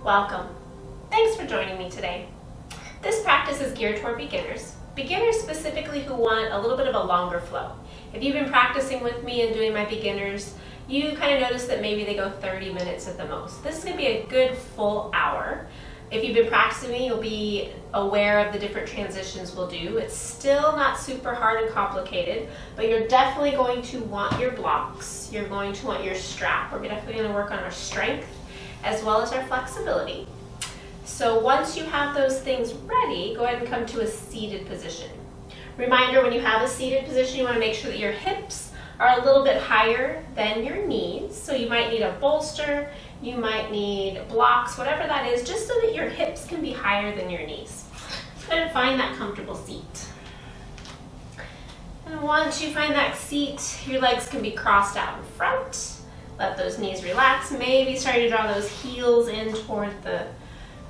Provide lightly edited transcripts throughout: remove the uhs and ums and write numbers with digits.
Welcome. Thanks for joining me today. This practice is geared toward beginners specifically who want a little bit of a longer flow. If you've been practicing with me and doing my beginners, you kind of notice that maybe they go 30 minutes at the most. This is going to be a good full hour. If you've been practicing me, you'll be aware of the different transitions we'll do. It's still not super hard and complicated, but you're definitely going to want your blocks. You're going to want your strap. We're definitely going to work on our strength as well as our flexibility. So once you have those things ready, go ahead and come to a seated position. Reminder, when you have a seated position, you want to make sure that your hips are a little bit higher than your knees. So you might need a bolster, you might need blocks, whatever that is, just so that your hips can be higher than your knees. Go ahead and find that comfortable seat. And once you find that seat, your legs can be crossed out in front. Let those knees relax. Maybe starting to draw those heels in toward the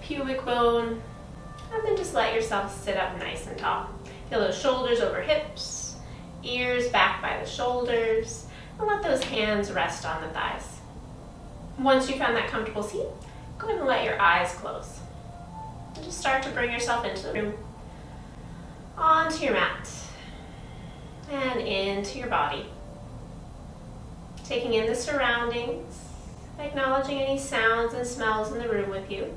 pubic bone. And then just let yourself sit up nice and tall. Feel those shoulders over hips, ears back by the shoulders, and let those hands rest on the thighs. Once you found that comfortable seat, go ahead and let your eyes close. And just start to bring yourself into the room, onto your mat, and into your body. Taking in the surroundings, acknowledging any sounds and smells in the room with you.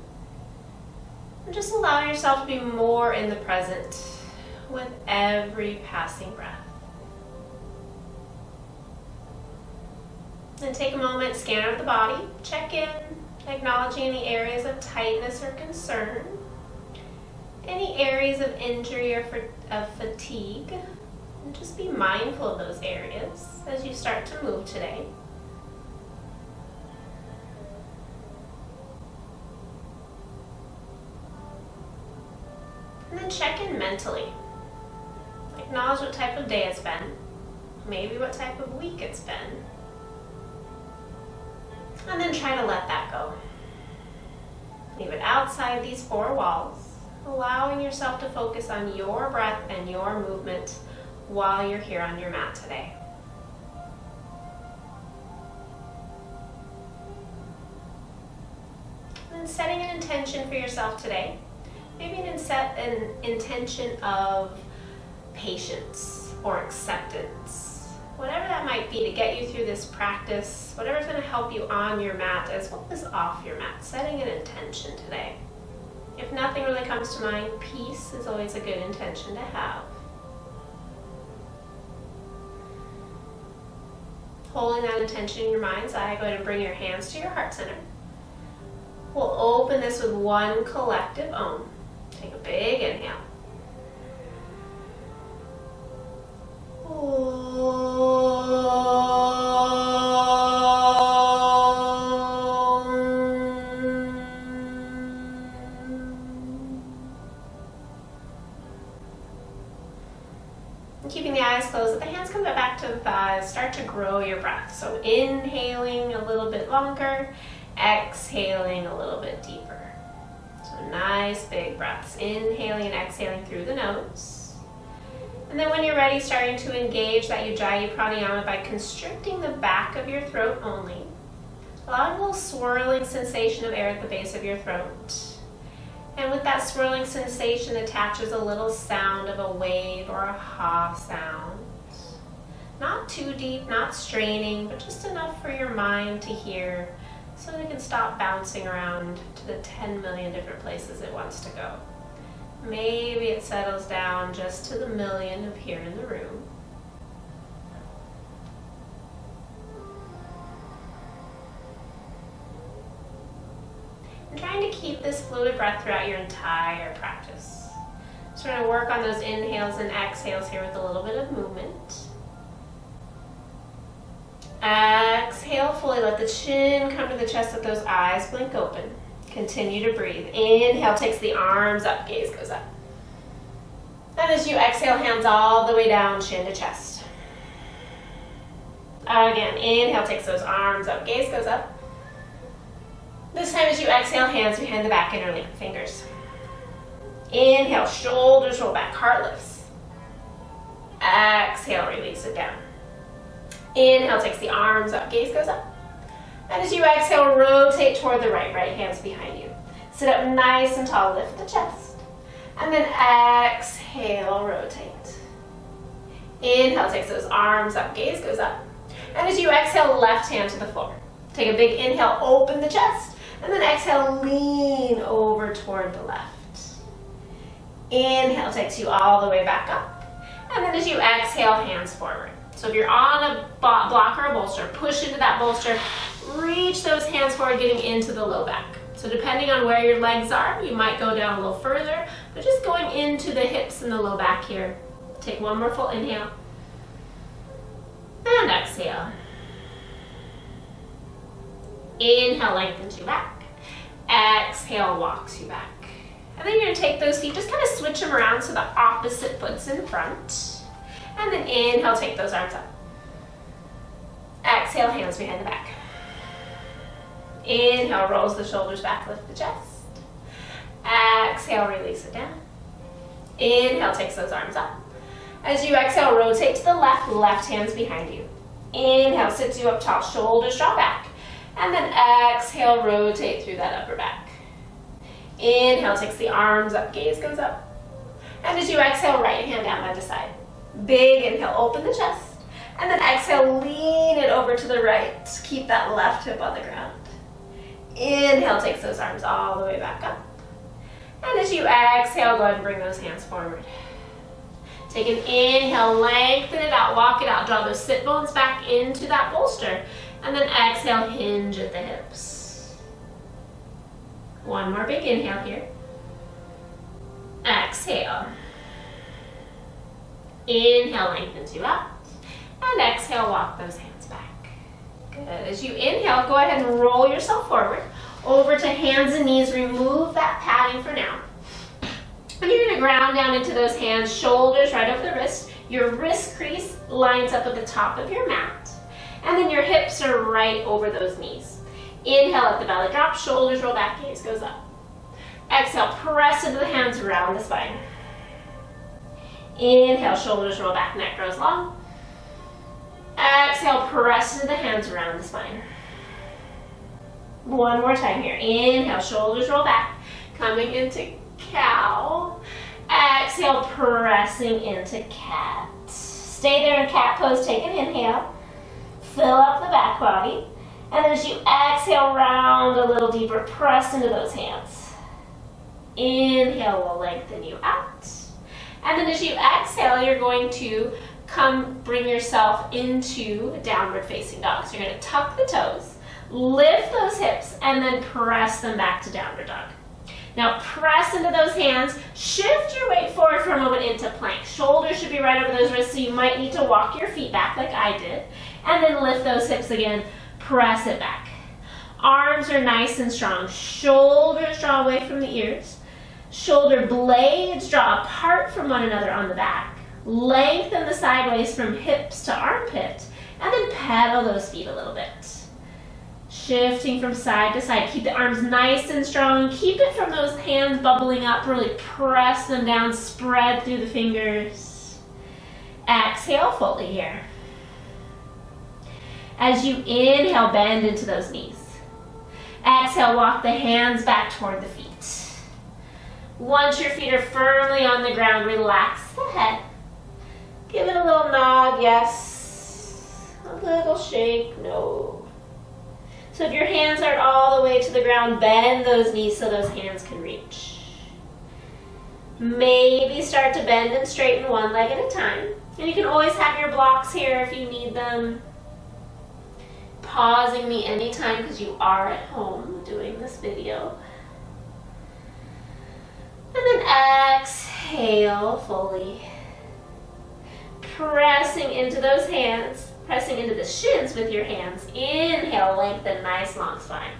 And just allow yourself to be more in the present with every passing breath. Then take a moment, scan out the body, check in, acknowledging any areas of tightness or concern, any areas of injury or of fatigue, and just be mindful of those areas as you start to move today. And then check in mentally. Acknowledge what type of day it's been, maybe what type of week it's been, and then try to let that go. Leave it outside these four walls, allowing yourself to focus on your breath and your movement while you're here on your mat today. And then setting an intention for yourself today. Maybe set an intention of patience or acceptance. Whatever that might be to get you through this practice, whatever's going to help you on your mat as well as off your mat. Setting an intention today. If nothing really comes to mind, peace is always a good intention to have. Holding that intention in your mind's eye, go ahead and bring your hands to your heart center. We'll open this with one collective Om. Take a big inhale. And keeping the eyes closed, let the hands come back to the thighs. Start to grow your breath. So inhaling a little bit longer, exhaling a little bit deeper. So nice big breaths. Inhaling and exhaling through the nose. And then when you're ready, starting to engage that Ujjayi pranayama by constricting the back of your throat only. Allowing a little swirling sensation of air at the base of your throat. And with that swirling sensation attaches a little sound of a wave or a ha sound. Not too deep, not straining, but just enough for your mind to hear so that it can stop bouncing around to the 10 million different places it wants to go. Maybe it settles down just to the million of here in the room. And trying to keep this fluid breath throughout your entire practice. So we're going to work on those inhales and exhales here with a little bit of movement. Exhale fully, let the chin come to the chest, let those eyes blink open. Continue to breathe. Inhale takes the arms up, gaze goes up. And as you exhale, hands all the way down, chin to chest. Again, inhale takes those arms up, gaze goes up. This time as you exhale, hands behind the back, interlink the fingers. Inhale, shoulders roll back, heart lifts. Exhale, release it down. Inhale takes the arms up, gaze goes up. And as you exhale, rotate toward the right, right hand's behind you. Sit up nice and tall, lift the chest. And then exhale, rotate. Inhale, takes those arms up, gaze goes up. And as you exhale, left hand to the floor. Take a big inhale, open the chest. And then exhale, lean over toward the left. Inhale takes you all the way back up. And then as you exhale, hands forward. So if you're on a block or a bolster, push into that bolster, reach those hands forward, getting into the low back. So depending on where your legs are, you might go down a little further, but just going into the hips and the low back here. Take one more full inhale. And exhale. Inhale, lengthens you back. Exhale, walks you back. And then you're going to take those feet, just kind of switch them around so the opposite foot's in front. And then inhale, take those arms up. Exhale, hands behind the back. Inhale, rolls the shoulders back, lift the chest. Exhale, release it down. Inhale, takes those arms up. As you exhale, rotate to the left, left hand's behind you. Inhale, sits you up tall, shoulders draw back. And then exhale, rotate through that upper back. Inhale, takes the arms up, gaze goes up. And as you exhale, right hand down by the side. Big inhale, open the chest. And then exhale, lean it over to the right. Keep that left hip on the ground. Inhale, takes those arms all the way back up. And as you exhale, go ahead and bring those hands forward. Take an inhale, lengthen it out, walk it out. Draw those sit bones back into that bolster. And then exhale, hinge at the hips. One more big inhale here. Exhale. Inhale, lengthens you out. And exhale, walk those hands back. Good. As you inhale, go ahead and roll yourself forward. Over to hands and knees. Remove that padding for now. And you're going to ground down into those hands, shoulders right over the wrist. Your wrist crease lines up at the top of your mat. And then your hips are right over those knees. Inhale, let the belly drop, shoulders roll back, gaze goes up. Exhale, press into the hands around the spine. Inhale, shoulders roll back, neck grows long. Exhale, press into the hands around the spine. One more time here. Inhale, shoulders roll back, coming into cow. Exhale, pressing into cat. Stay there in cat pose, take an inhale. Fill up the back body. And as you exhale, round a little deeper, press into those hands. Inhale will lengthen you out. And then as you exhale, you're going to bring yourself into downward facing dog. So you're going to tuck the toes, lift those hips, and then press them back to downward dog. Now press into those hands, shift your weight forward for a moment into plank. Shoulders should be right over those wrists, so you might need to walk your feet back like I did. And then lift those hips again, press it back. Arms are nice and strong. Shoulders draw away from the ears. Shoulder blades draw apart from one another on the back. Lengthen the sideways from hips to armpit. And then pedal those feet a little bit. Shifting from side to side. Keep the arms nice and strong. Keep it from those hands bubbling up. Really press them down. Spread through the fingers. Exhale fully here. As you inhale, bend into those knees. Exhale, walk the hands back toward the feet. Once your feet are firmly on the ground, relax the head. Give it a little nod, yes. A little shake, no. So if your hands aren't all the way to the ground, bend those knees so those hands can reach. Maybe start to bend and straighten one leg at a time. And you can always have your blocks here if you need them. Pausing me anytime because you are at home doing this video. And then exhale fully. Pressing into those hands. Pressing into the shins with your hands. Inhale, lengthen, nice long spine.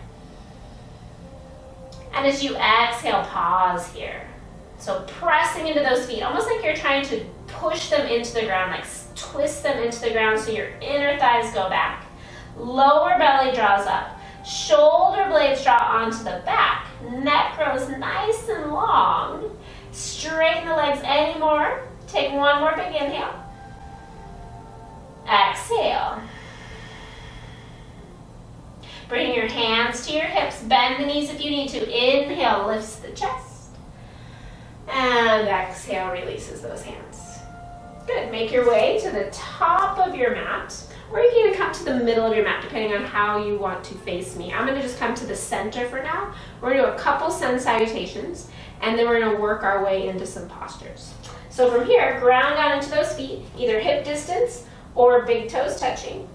And as you exhale, pause here. So pressing into those feet, almost like you're trying to push them into the ground, like twist them into the ground so your inner thighs go back. Lower belly draws up. Shoulder blades draw onto the back. Neck grows nice and long. Straighten the legs any more. Take one more big inhale. Exhale. Bring your hands to your hips, bend the knees if you need to. Inhale, lifts the chest. And exhale, releases those hands. Good, make your way to the top of your mat, or you can even come to the middle of your mat, depending on how you want to face me. I'm gonna just come to the center for now. We're gonna do a couple sun salutations, and then we're gonna work our way into some postures. So from here, ground down into those feet, either hip distance or big toes touching.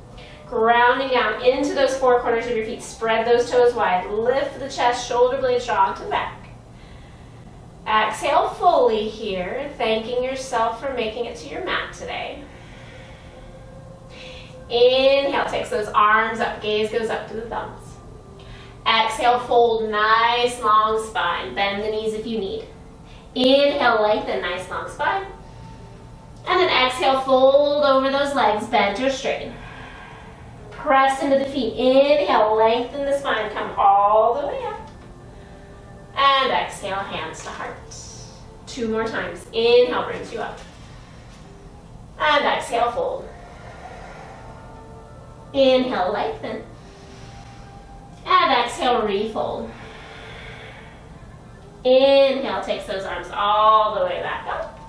Grounding down into those four corners of your feet. Spread those toes wide. Lift the chest, shoulder blades draw to the back. Exhale fully here, thanking yourself for making it to your mat today. Inhale, takes those arms up, gaze goes up to the thumbs. Exhale, fold, nice long spine. Bend the knees if you need. Inhale, lengthen, nice long spine. And then exhale, fold over those legs, bend or straighten. Press into the feet. Inhale, lengthen the spine, come all the way up. And exhale, hands to heart. 2 more times. Inhale, brings you up. And exhale, fold. Inhale, lengthen. And exhale, refold. Inhale, takes those arms all the way back up.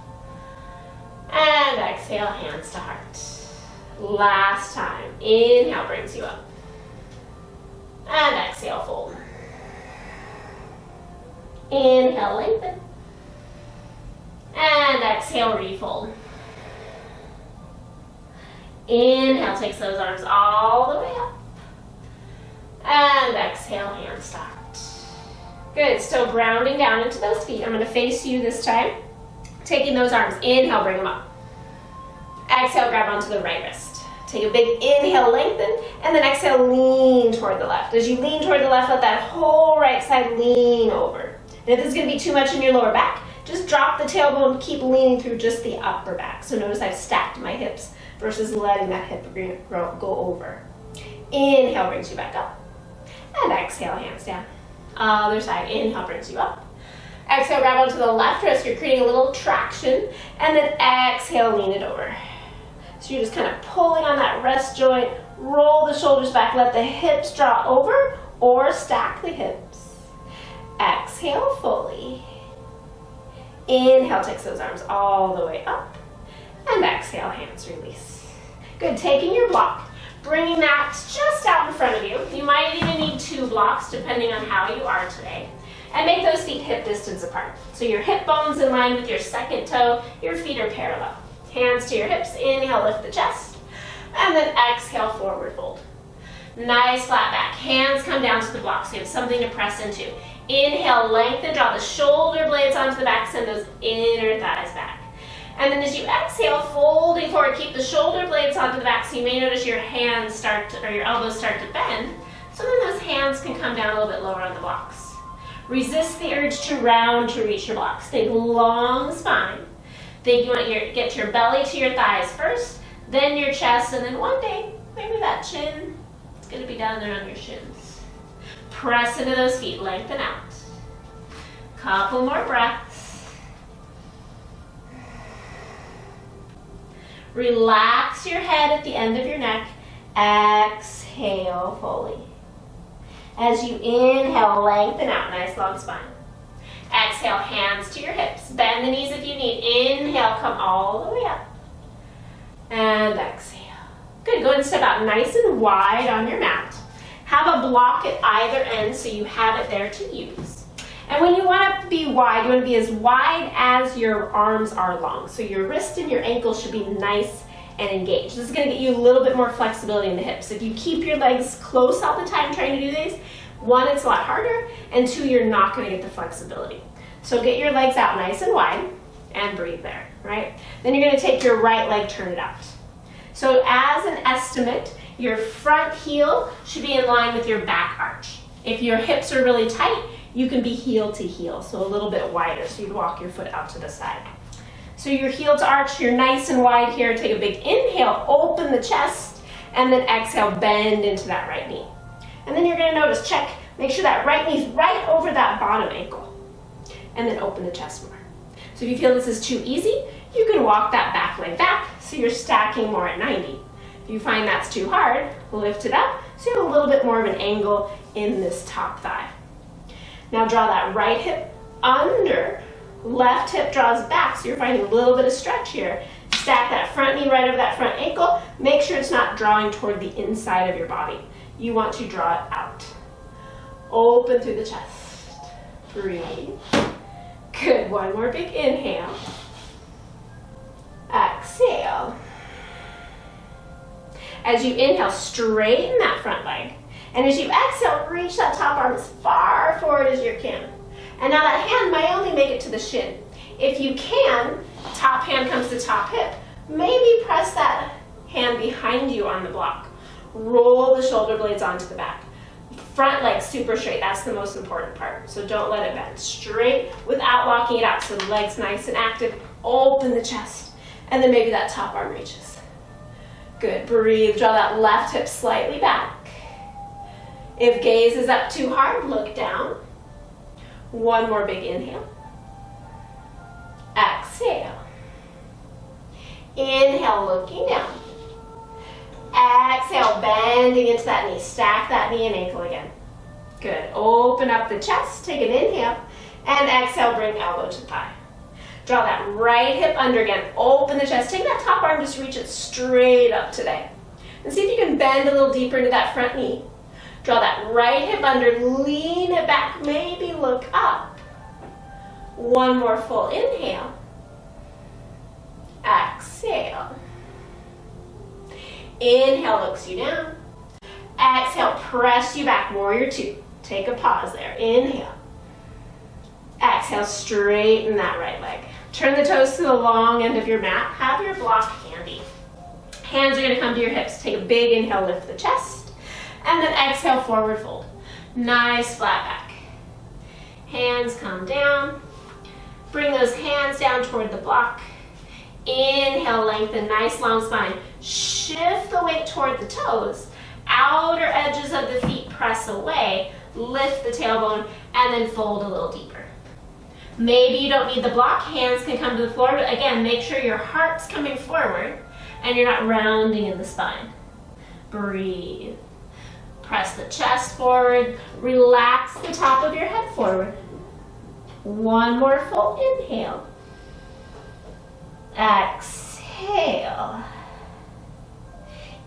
And exhale, hands to heart. Last time. Inhale, brings you up. And exhale, fold. Inhale, lengthen. And exhale, refold. Inhale, takes those arms all the way up. And exhale, hands to heart. Good, still grounding down into those feet. I'm going to face you this time. Taking those arms, inhale, bring them up. Exhale, grab onto the right wrist. Take a big inhale, lengthen, and then exhale, lean toward the left. As you lean toward the left, let that whole right side lean over. And if this is going to be too much in your lower back, just drop the tailbone, keep leaning through just the upper back. So notice I've stacked my hips versus letting that hip go over. Inhale brings you back up. And exhale, hands down. Other side, inhale brings you up. Exhale, grab onto the left wrist. You're creating a little traction. And then exhale, lean it over. So you're just kind of pulling on that rest joint. Roll the shoulders back. Let the hips draw over or stack the hips. Exhale fully. Inhale, takes those arms all the way up. And exhale, hands release. Good, taking your block, bringing that just out in front of you. You might even need 2 blocks depending on how you are today. And make those feet hip distance apart. So your hip bone's in line with your second toe, your feet are parallel. Hands to your hips, inhale, lift the chest. And then exhale, forward fold. Nice flat back. Hands come down to the block so you have something to press into. Inhale, lengthen, draw the shoulder blades onto the back, send those inner thighs back. And then as you exhale, folding forward, keep the shoulder blades onto the back, so you may notice your hands start to, or your elbows start to bend. So then those hands can come down a little bit lower on the blocks. Resist the urge to round to reach your blocks. Think long spine. Think you want to get your belly to your thighs first, then your chest, and then one day, maybe that chin, it's going to be down there on your shins. Press into those feet, lengthen out. Couple more breaths. Relax your head at the end of your neck. Exhale fully. As you inhale, lengthen out, nice long spine. Exhale, hands to your hips. Bend the knees if you need. Inhale, come all the way up. And exhale. Good, go ahead and step out nice and wide on your mat. Have a block at either end so you have it there to use. And when you want to be wide, you want to be as wide as your arms are long. So your wrist and your ankle should be nice and engaged. This is going to get you a little bit more flexibility in the hips. If you keep your legs close all the time trying to do these, 1, it's a lot harder, and 2, you're not going to get the flexibility. So get your legs out nice and wide and breathe there, right? Then you're going to take your right leg, turn it out. So as an estimate, your front heel should be in line with your back arch. If your hips are really tight, you can be heel to heel, so a little bit wider, so you'd walk your foot out to the side. So your heel to arch, you're nice and wide here. Take a big inhale, open the chest, and then exhale, bend into that right knee. And then you're going to notice, check, make sure that right knee's right over that bottom ankle. And then open the chest more. So if you feel this is too easy, you can walk that back leg back, so you're stacking more at 90. If you find that's too hard, lift it up, So you have a little bit more of an angle in this top thigh. Now draw that right hip under, left hip draws back, so you're finding a little bit of stretch here. Stack that front knee right over that front ankle. Make sure it's not drawing toward the inside of your body. You want to draw it out. Open through the chest. Breathe. Good, one more big inhale. Exhale. As you inhale, straighten that front leg. And as you exhale, reach that top arm as far forward as you can. And now that hand might only make it to the shin. If you can, top hand comes to top hip. Maybe press that hand behind you on the block. Roll the shoulder blades onto the back. Front leg super straight, that's the most important part. So don't let it bend. Straight without locking it out, so the leg's nice and active. Open the chest, and then maybe that top arm reaches. Good, breathe, draw that left hip slightly back. If gaze is up too hard, look down. One more big inhale. Exhale. Inhale, looking down. Exhale, bending into that knee. Stack that knee and ankle again. Good. Open up the chest. Take an inhale. And exhale, bring elbow to thigh. Draw that right hip under again. Open the chest. Take that top arm, just reach it straight up today. And see if you can bend a little deeper into that front knee. Draw that right hip under. Lean it back. Maybe look up. One more full inhale. Exhale. Inhale, looks you down. Exhale, press you back, warrior two. Take a pause there. Inhale. Exhale, straighten that right leg. Turn the toes to the long end of your mat. Have your block handy. Hands are going to come to your hips. Take a big inhale, lift the chest. And then exhale, forward fold. Nice flat back. Hands come down. Bring those hands down toward the block. Inhale, lengthen, nice long spine. Shift the weight toward the toes. Outer edges of the feet press away. Lift the tailbone and then fold a little deeper. Maybe you don't need the block. Hands can come to the floor, but again, make sure your heart's coming forward and you're not rounding in the spine. Breathe. Press the chest forward. Relax the top of your head forward. One more full inhale. Exhale.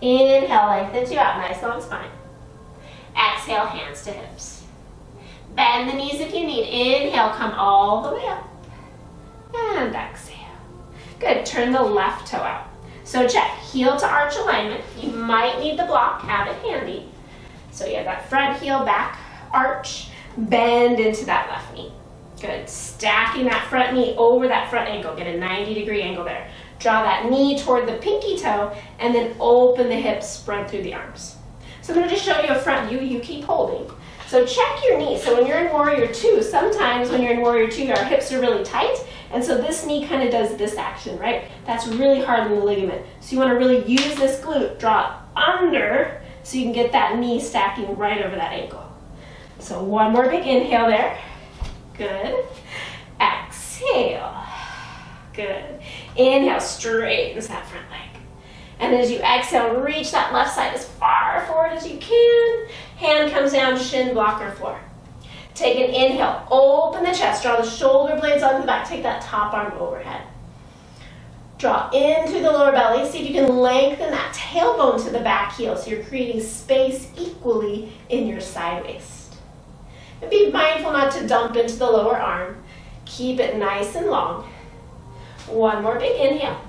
Inhale, lengthens you out, nice long spine. Exhale, hands to hips. Bend the knees if you need. Inhale, come all the way up. And exhale. Good, turn the left toe out. So check, heel to arch alignment. You might need the block, have it handy. So you have that front heel, back arch, bend into that left knee. Good, stacking that front knee over that front ankle. Get a 90-degree angle there. Draw that knee toward the pinky toe and then open the hips, spread through the arms. So I'm going to just show you a front view. You keep holding. So check your knee. So when you're in warrior two, sometimes when you're in warrior two, our hips are really tight. And so this knee kind of does this action, right? That's really hard on the ligament. So you want to really use this glute. Draw it under so you can get that knee stacking right over that ankle. So one more big inhale there. Good. Exhale. Good. Inhale, straightens that front leg. And as you exhale, reach that left side as far forward as you can. Hand comes down, shin blocker floor. Take an inhale, open the chest, draw the shoulder blades onto the back, take that top arm overhead. Draw in through the lower belly, see if you can lengthen that tailbone to the back heel so you're creating space equally in your side waist. And be mindful not to dump into the lower arm. Keep it nice and long. One more big inhale.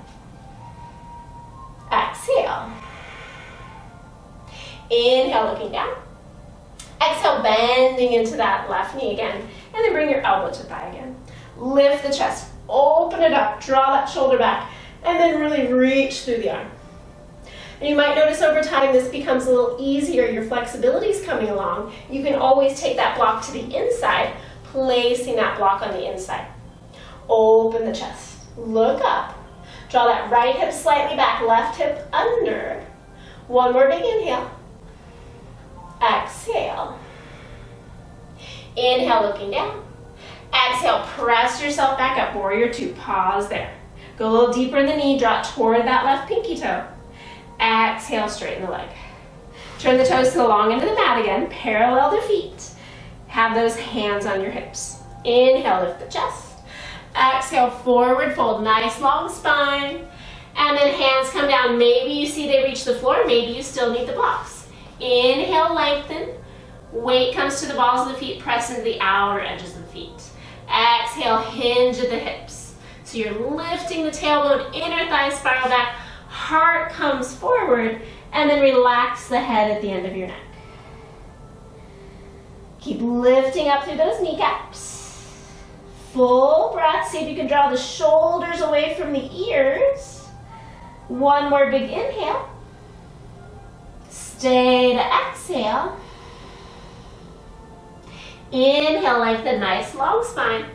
Exhale. Inhale, looking down. Exhale, bending into that left knee again. And then bring your elbow to thigh again. Lift the chest, open it up, draw that shoulder back, and then really reach through the arm. And you might notice over time this becomes a little easier. Your flexibility is coming along. You can always take that block to the inside, placing that block on the inside. Open the chest, look up. Draw that right hip slightly back, left hip under. One more big inhale. Exhale. Inhale, looking down. Exhale, press yourself back up, warrior two, pause there. Go a little deeper in the knee, draw toward that left pinky toe. Exhale, straighten the leg. Turn the toes to the long end of the mat again, parallel the feet. Have those hands on your hips. Inhale, lift the chest. Exhale, forward fold, nice long spine. And then hands come down. Maybe you see they reach the floor, maybe you still need the blocks. Inhale, lengthen. Weight comes to the balls of the feet, press into the outer edges of the feet. Exhale, hinge at the hips. So you're lifting the tailbone, inner thigh spiral back, heart comes forward, and then relax the head at the end of your neck. Keep lifting up through those kneecaps. Full breath. See if you can draw the shoulders away from the ears. One more big inhale. Stay to exhale. Inhale, lengthen, nice long spine.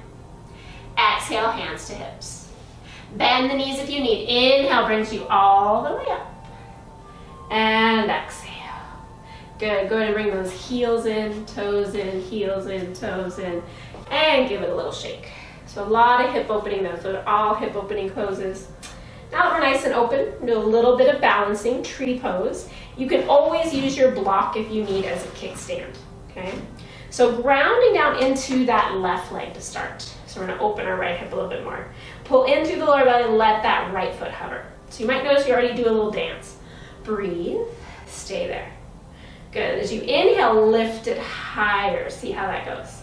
Exhale, hands to hips. Bend the knees if you need. Inhale brings you all the way up. And exhale. Good, go ahead and bring those heels in, toes in, heels in, toes in, and give it a little shake. So a lot of hip opening those are all hip opening poses. Now that we're nice and open, do a little bit of balancing, tree pose. You can always use your block if you need as a kickstand, okay? So grounding down into that left leg to start. So we're gonna open our right hip a little bit more. Pull in through the lower belly, let that right foot hover. So you might notice you already do a little dance. Breathe, stay there. Good, as you inhale, lift it higher. See how that goes.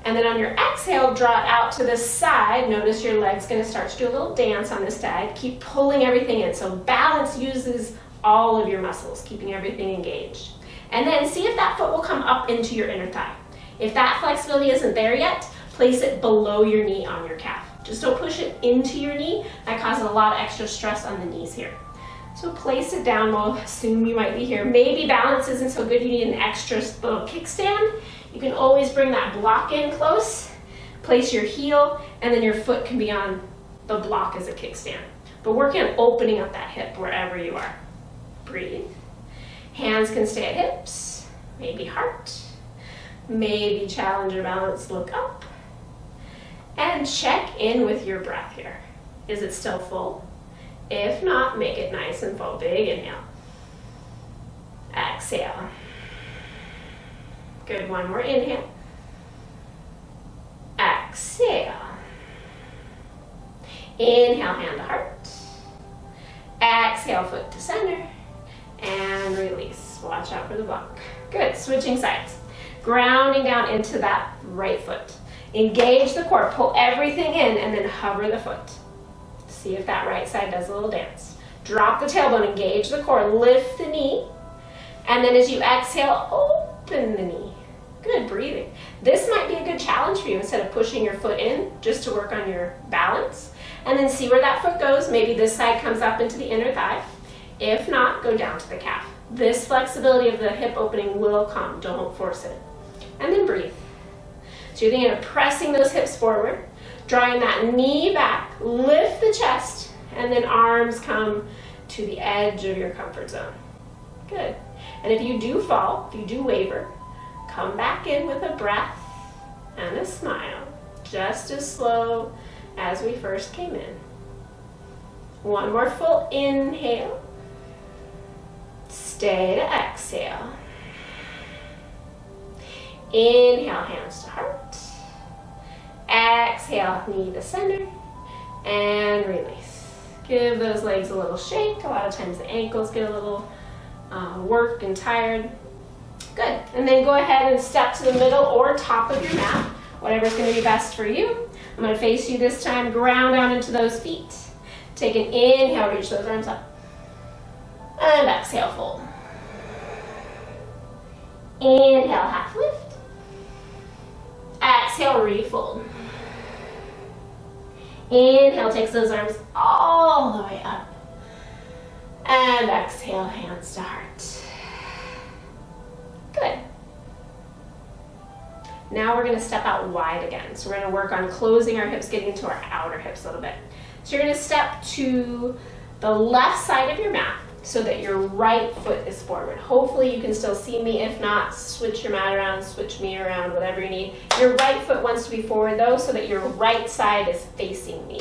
And then on your exhale, draw it out to the side. Notice your leg's gonna start to do a little dance on this side. Keep pulling everything in. So balance uses all of your muscles, keeping everything engaged. And then see if that foot will come up into your inner thigh. If that flexibility isn't there yet, place it below your knee on your calf. Just don't push it into your knee. That causes a lot of extra stress on the knees here. So place it down. We'll assume you might be here. Maybe balance isn't so good. You need an extra little kickstand. You can always bring that block in close. Place your heel, and then your foot can be on the block as a kickstand. But work on opening up that hip wherever you are. Breathe. Hands can stay at hips. Maybe heart. Maybe challenge your balance. Look up. And check in with your breath here. Is it still full? If not, make it nice and full. Big inhale. Exhale. Good, one more inhale. Exhale. Inhale, hand to heart. Exhale, foot to center. And release. Watch out for the block. Good, switching sides. Grounding down into that right foot. Engage the core, pull everything in, and then hover the foot. See if that right side does a little dance. Drop the tailbone, engage the core, lift the knee, and then as you exhale, open the knee. Good, breathing. This might be a good challenge for you instead of pushing your foot in, just to work on your balance. And then see where that foot goes. Maybe this side comes up into the inner thigh. If not, go down to the calf. This flexibility of the hip opening will come, don't force it. And then breathe. So you're thinking of pressing those hips forward, drawing that knee back, lift the chest, and then arms come to the edge of your comfort zone. Good. And if you do fall, if you do waver, come back in with a breath and a smile, just as slow as we first came in. One more full inhale. Stay to exhale. Inhale, hands to heart. Exhale, knee to center. And release. Give those legs a little shake. A lot of times the ankles get a little worked and tired. Good. And then go ahead and step to the middle or top of your mat, whatever's going to be best for you. I'm going to face you this time. Ground down into those feet. Take an inhale, reach those arms up. And exhale, fold. Inhale, half lift. Exhale, refold. Inhale, takes those arms all the way up. And exhale, hands to heart. Good. Now we're going to step out wide again. So we're going to work on closing our hips, getting into our outer hips a little bit. So you're going to step to the left side of your mat so that your right foot is forward. Hopefully you can still see me. If not, switch your mat around, switch me around, whatever you need. Your right foot wants to be forward though, so that your right side is facing me.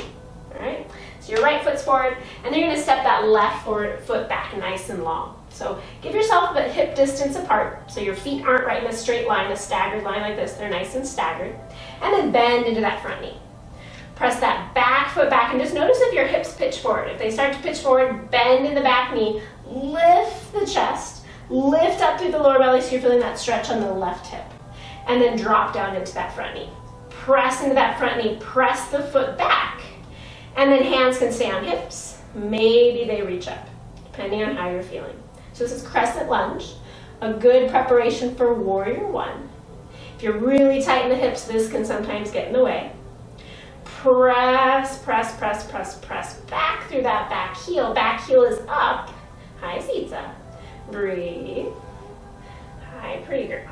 All right? So your right foot's forward, and then you're going to step that left foot back nice and long. So give yourself a hip distance apart so your feet aren't right in a straight line, a staggered line like this. They're nice and staggered. And then bend into that front knee. Press that back foot back and just notice if your hips pitch forward. If they start to pitch forward, bend in the back knee, lift the chest, lift up through the lower belly so you're feeling that stretch on the left hip. And then drop down into that front knee. Press into that front knee, press the foot back. And then hands can stay on hips. Maybe they reach up, depending on how you're feeling. So this is crescent lunge, a good preparation for warrior one. If you're really tight in the hips, this can sometimes get in the way. Press, press, press, press, press back through that back heel. Back heel is up. Hi, Sita. Breathe. Hi, pretty girl.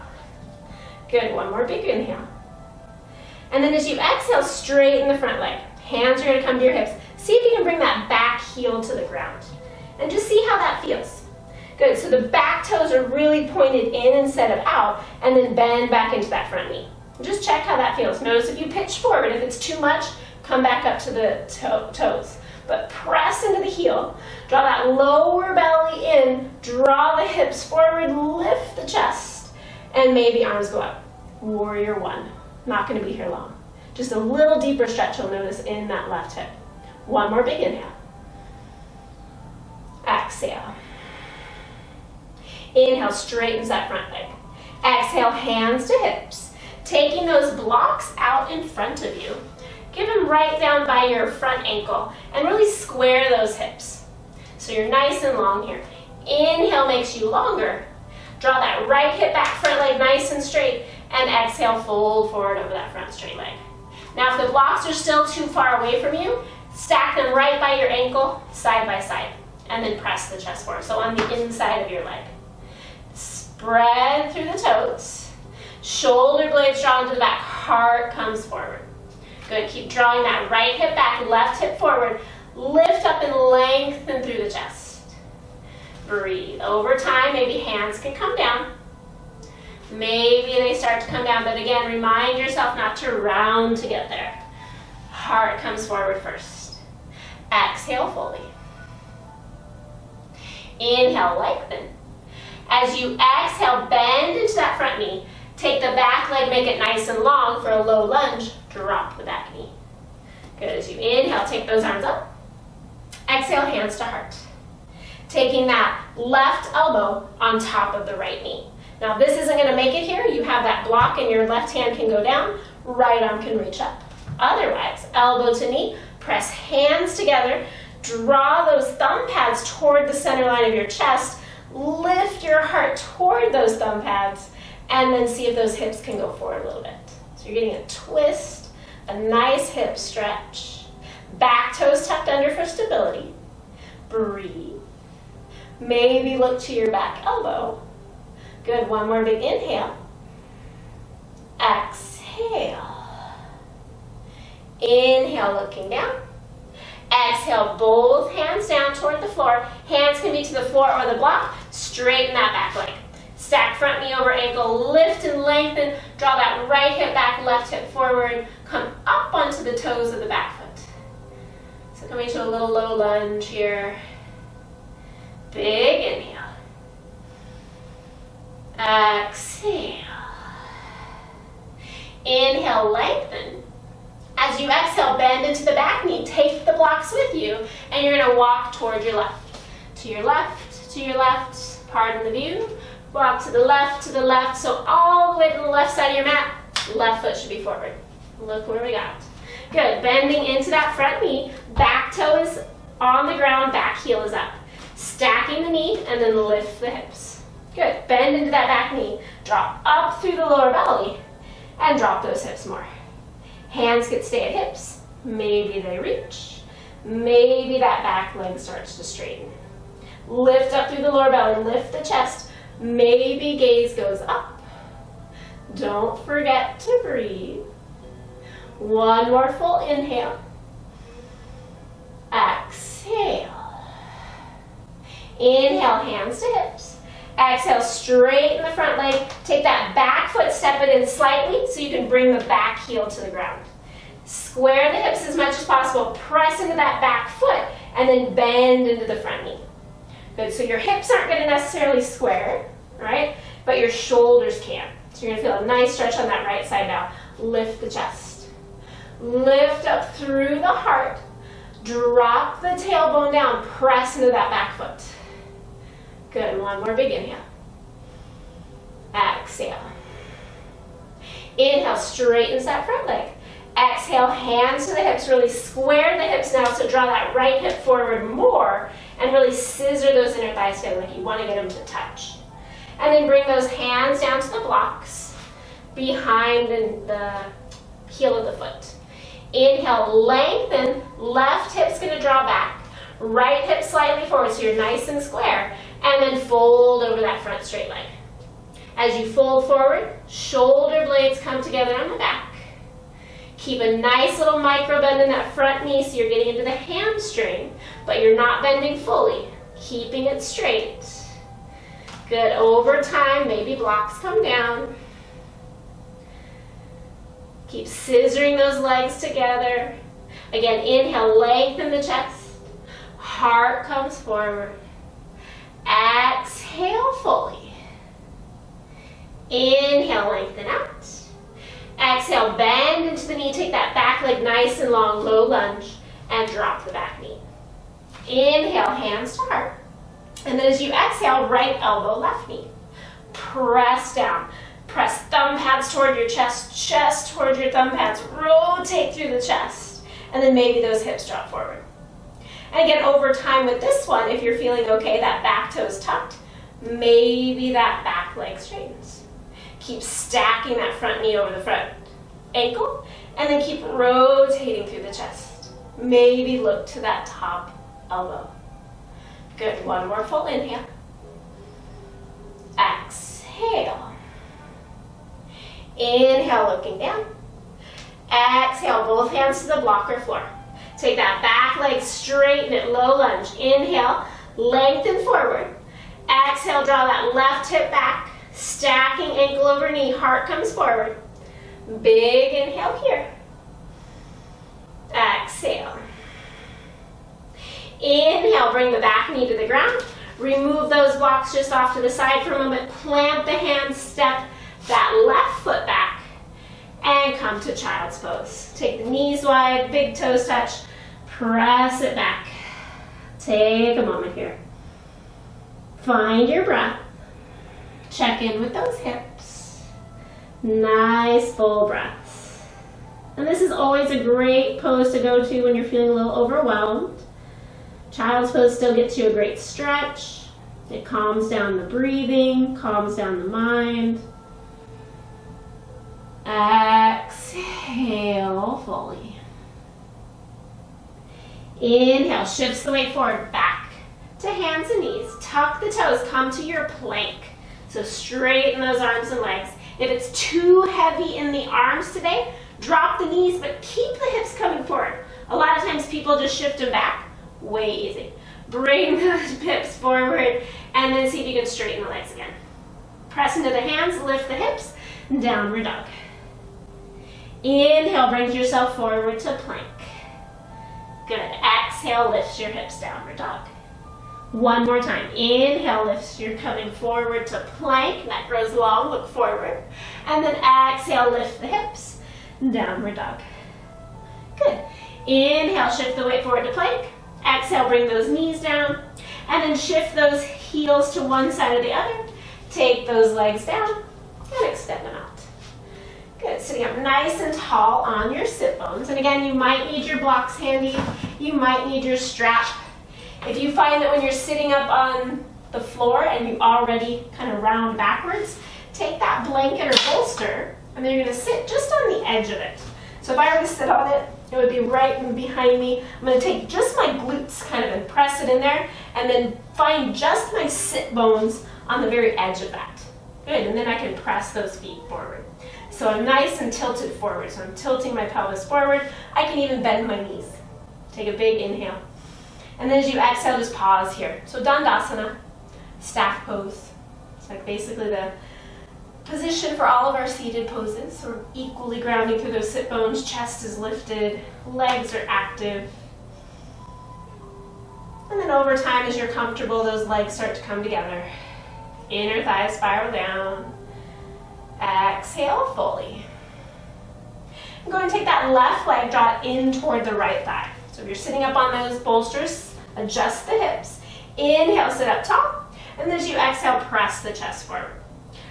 Good, one more big inhale. And then as you exhale, straighten the front leg. Hands are gonna come to your hips. See if you can bring that back heel to the ground. And just see how that feels. Good, so the back toes are really pointed in instead of out, and then bend back into that front knee. Just check how that feels. Notice if you pitch forward, if it's too much, come back up to the toes. But press into the heel, draw that lower belly in, draw the hips forward, lift the chest, and maybe arms go up. Warrior one. Not gonna be here long. Just a little deeper stretch you'll notice in that left hip. One more big inhale. Exhale. Inhale, straightens that front leg. Exhale, hands to hips. Taking those blocks out in front of you, give them right down by your front ankle and really square those hips. So you're nice and long here. Inhale makes you longer. Draw that right hip back, front leg nice and straight, and exhale, fold forward over that front straight leg. Now if the blocks are still too far away from you, stack them right by your ankle, side by side, and then press the chest forward. So on the inside of your leg. Spread through the toes. Shoulder blades draw into the back, heart comes forward. Good, keep drawing that right hip back, left hip forward. Lift up and lengthen through the chest. Breathe. Over time, maybe hands can come down. Maybe they start to come down, but again, remind yourself not to round to get there. Heart comes forward first. Exhale fully. Inhale, lengthen. As you exhale, bend into that front knee. Take the back leg, make it nice and long for a low lunge. Drop the back knee. Good, as you inhale, take those arms up. Exhale, hands to heart. Taking that left elbow on top of the right knee. Now this isn't gonna make it here. You have that block and your left hand can go down, right arm can reach up. Otherwise, elbow to knee, press hands together, draw those thumb pads toward the center line of your chest, lift your heart toward those thumb pads, and then see if those hips can go forward a little bit. So you're getting a twist, a nice hip stretch. Back toes tucked under for stability. Breathe. Maybe look to your back elbow. Good, one more big inhale. Exhale. Inhale, looking down. Exhale, both hands down toward the floor. Hands can be to the floor or the block. Straighten that back leg. Stack front knee over ankle, lift and lengthen. Draw that right hip back, left hip forward. Come up onto the toes of the back foot. So coming to a little low lunge here. Big inhale. Exhale. Inhale, lengthen. As you exhale, bend into the back knee. Take the blocks with you, and you're going to walk toward your left. To your left, to your left. Pardon the view. Walk to the left, so all the way to the left side of your mat, left foot should be forward. Look where we got. Good, bending into that front knee, back toe is on the ground, back heel is up. Stacking the knee, and then lift the hips. Good, bend into that back knee, drop up through the lower belly, and drop those hips more. Hands can stay at hips, maybe they reach, maybe that back leg starts to straighten. Lift up through the lower belly, lift the chest, maybe gaze goes up. Don't forget to breathe. One more full inhale. Exhale. Inhale, hands to hips. Exhale, straighten the front leg. Take that back foot, step it in slightly so you can bring the back heel to the ground. Square the hips as much as possible. Press into that back foot and then bend into the front knee. Good, so your hips aren't gonna necessarily square, right? But your shoulders can. So you're gonna feel a nice stretch on that right side now. Lift the chest. Lift up through the heart. Drop the tailbone down, press into that back foot. Good, one more big inhale. Exhale. Inhale, straightens that front leg. Exhale, hands to the hips, really square the hips now, so draw that right hip forward more and really scissor those inner thighs together like you want to get them to touch. And then bring those hands down to the blocks behind the heel of the foot. Inhale, lengthen, left hip's gonna draw back, right hip slightly forward so you're nice and square, and then fold over that front straight leg. As you fold forward, shoulder blades come together on the back. Keep a nice little micro bend in that front knee so you're getting into the hamstring, but you're not bending fully, keeping it straight. Good, over time, maybe blocks come down. Keep scissoring those legs together. Again, inhale, lengthen the chest. Heart comes forward. Exhale fully. Inhale, lengthen out. Exhale, bend into the knee. Take that back leg nice and long, low lunge, and drop the back knee. Inhale, hands to heart. And then as you exhale, right elbow, left knee. Press down. Press thumb pads toward your chest, chest toward your thumb pads. Rotate through the chest. And then maybe those hips drop forward. And again, over time with this one, if you're feeling okay, that back toe's tucked, maybe that back leg straightens. Keep stacking that front knee over the front ankle, and then keep rotating through the chest. Maybe look to that top elbow. Good, one more full inhale. Exhale. Inhale, looking down. Exhale, both hands to the block or floor. Take that back leg, straighten it, low lunge. Inhale, lengthen forward. Exhale, draw that left hip back, stacking ankle over knee, heart comes forward. Big inhale here. Exhale. Inhale, bring the back knee to the ground. Remove those blocks just off to the side for a moment. Plant the hands, step that left foot back, and come to child's pose. Take the knees wide, big toes touch, press it back. Take a moment here. Find your breath. Check in with those hips. Nice full breaths. And this is always a great pose to go to when you're feeling a little overwhelmed. Child's pose still gets you a great stretch. It calms down the breathing, calms down the mind. Exhale fully. Inhale, shifts the weight forward, back to hands and knees. Tuck the toes, come to your plank. So straighten those arms and legs. If it's too heavy in the arms today, drop the knees, but keep the hips coming forward. A lot of times people just shift them back. Way easy. Bring the hips forward, and then see if you can straighten the legs again. Press into the hands, lift the hips, downward dog. Inhale, brings yourself forward to plank. Good. Exhale, lifts your hips, downward dog. One more time. Inhale, lifts, you're coming forward to plank. Neck grows long, look forward. And then exhale, lift the hips, downward dog. Good. Inhale, shift the weight forward to plank. Exhale, bring those knees down. And then shift those heels to one side or the other. Take those legs down and extend them out. Good, sitting up nice and tall on your sit bones. And again, you might need your blocks handy. You might need your strap. If you find that when you're sitting up on the floor and you already kind of round backwards, take that blanket or bolster, and then you're gonna sit just on the edge of it. So if I were to sit on it, it would be right behind me. I'm gonna take just my glutes kind of and press it in there, and then find just my sit bones on the very edge of that. Good, and then I can press those feet forward. So I'm nice and tilted forward. So I'm tilting my pelvis forward. I can even bend my knees. Take a big inhale. And then as you exhale, just pause here. So Dandasana, staff pose. It's like basically the position for all of our seated poses. So we're equally grounding through those sit bones. Chest is lifted. Legs are active. And then over time, as you're comfortable, those legs start to come together. Inner thighs spiral down. Exhale fully. I'm going to take that left leg, draw it in toward the right thigh. So if you're sitting up on those bolsters, adjust the hips. Inhale, sit up tall. And then as you exhale, press the chest forward.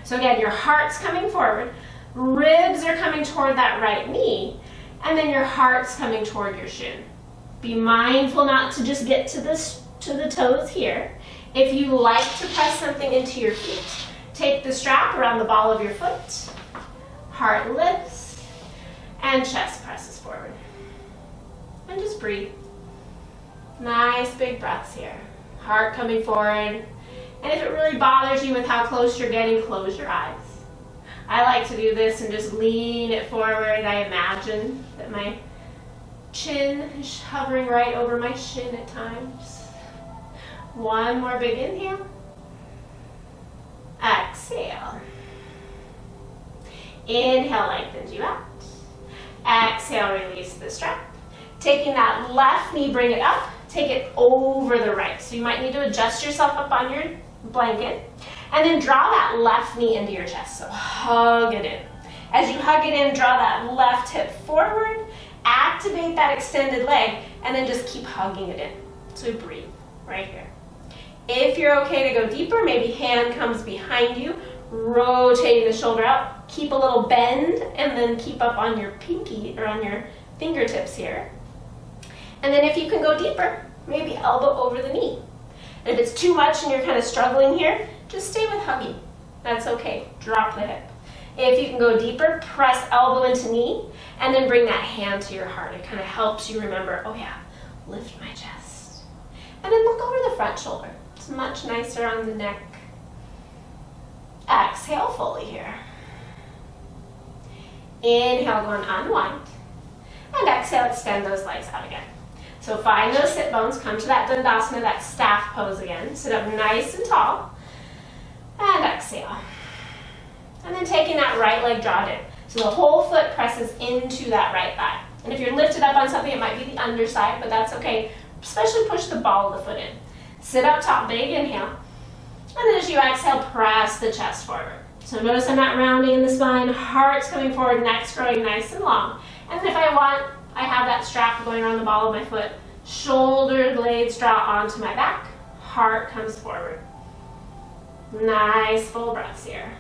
So again, your heart's coming forward. Ribs are coming toward that right knee. And then your heart's coming toward your shin. Be mindful not to just get to the toes here. If you like to press something into your feet, take the strap around the ball of your foot. Heart lifts and chest presses forward. And just breathe. Nice big breaths here. Heart coming forward. And if it really bothers you with how close you're getting, close your eyes. I like to do this and just lean it forward. I imagine that my chin is hovering right over my shin at times. One more big inhale. Exhale. Inhale, lengthens you out. Exhale, release the strap. Taking that left knee, bring it up. Take it over the right. So you might need to adjust yourself up on your blanket. And then draw that left knee into your chest. So hug it in. As you hug it in, draw that left hip forward. Activate that extended leg. And then just keep hugging it in. So breathe right here. If you're okay to go deeper, maybe hand comes behind you, rotating the shoulder out. Keep a little bend and then keep up on your pinky or on your fingertips here. And then if you can go deeper, maybe elbow over the knee. And if it's too much and you're kind of struggling here, just stay with hugging. That's okay. Drop the hip. If you can go deeper, press elbow into knee and then bring that hand to your heart. It kind of helps you remember, oh yeah, lift my chest. And then look over the front shoulder. It's much nicer on the neck. Exhale fully here. Inhale, go and unwind. And exhale, extend those legs out again. So find those sit bones, come to that Dandasana, that staff pose again. Sit up nice and tall. And exhale. And then taking that right leg, draw it in. So the whole foot presses into that right thigh. And if you're lifted up on something, it might be the underside, but that's okay. Especially push the ball of the foot in. Sit up top, big inhale. And then as you exhale, press the chest forward. So notice I'm not rounding in the spine. Heart's coming forward, neck's growing nice and long. And if I want, I have that strap going around the ball of my foot. Shoulder blades draw onto my back. Heart comes forward. Nice full breaths here.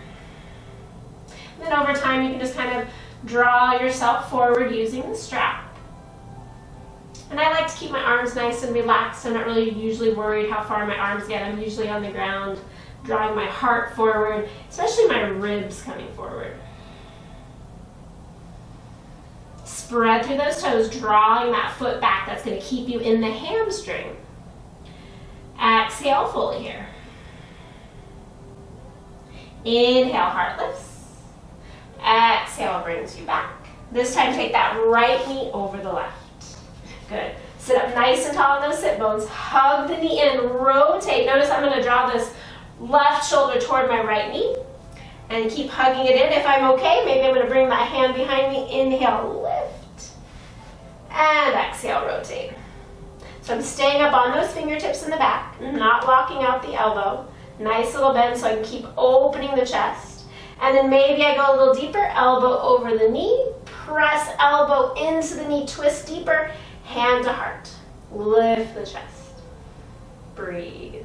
And then over time, you can just kind of draw yourself forward using the strap. And I like to keep my arms nice and relaxed. I'm not really usually worried how far my arms get. I'm usually on the ground, drawing my heart forward, especially my ribs coming forward. Spread through those toes, drawing that foot back. That's going to keep you in the hamstring. Exhale fully here. Inhale, heart lifts. Exhale, brings you back. This time, take that right knee over the left. Good. Sit up nice and tall on those sit bones. Hug the knee in, rotate. Notice I'm going to draw this left shoulder toward my right knee. And keep hugging it in. If I'm okay, maybe I'm going to bring my hand behind me. Inhale, lift. And exhale, rotate. So I'm staying up on those fingertips in the back, not locking out the elbow. Nice little bend so I can keep opening the chest. And then maybe I go a little deeper, elbow over the knee. Press elbow into the knee, twist deeper, hand to heart. Lift the chest. Breathe.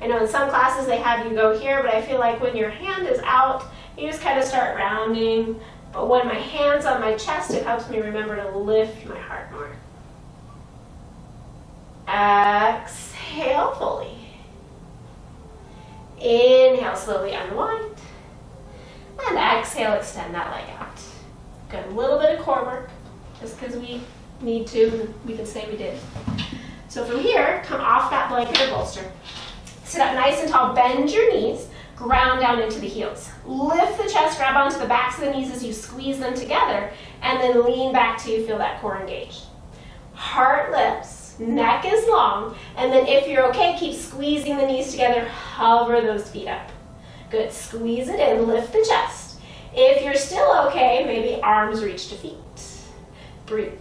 I know in some classes they have you go here, but I feel like when your hand is out, you just kind of start rounding. But when my hand's on my chest, it helps me remember to lift my heart more. Exhale fully. Inhale, slowly unwind. And exhale, extend that leg out. Good, a little bit of core work, just because we need to, we can say we did. So from here, come off that blanket or bolster. Sit up nice and tall, bend your knees, ground down into the heels. Lift the chest, grab onto the backs of the knees as you squeeze them together, and then lean back till you feel that core engaged. Heart lifts, neck is long, and then if you're okay, keep squeezing the knees together, hover those feet up. Good, squeeze it in, lift the chest. If you're still okay, maybe arms reach to feet. Breathe.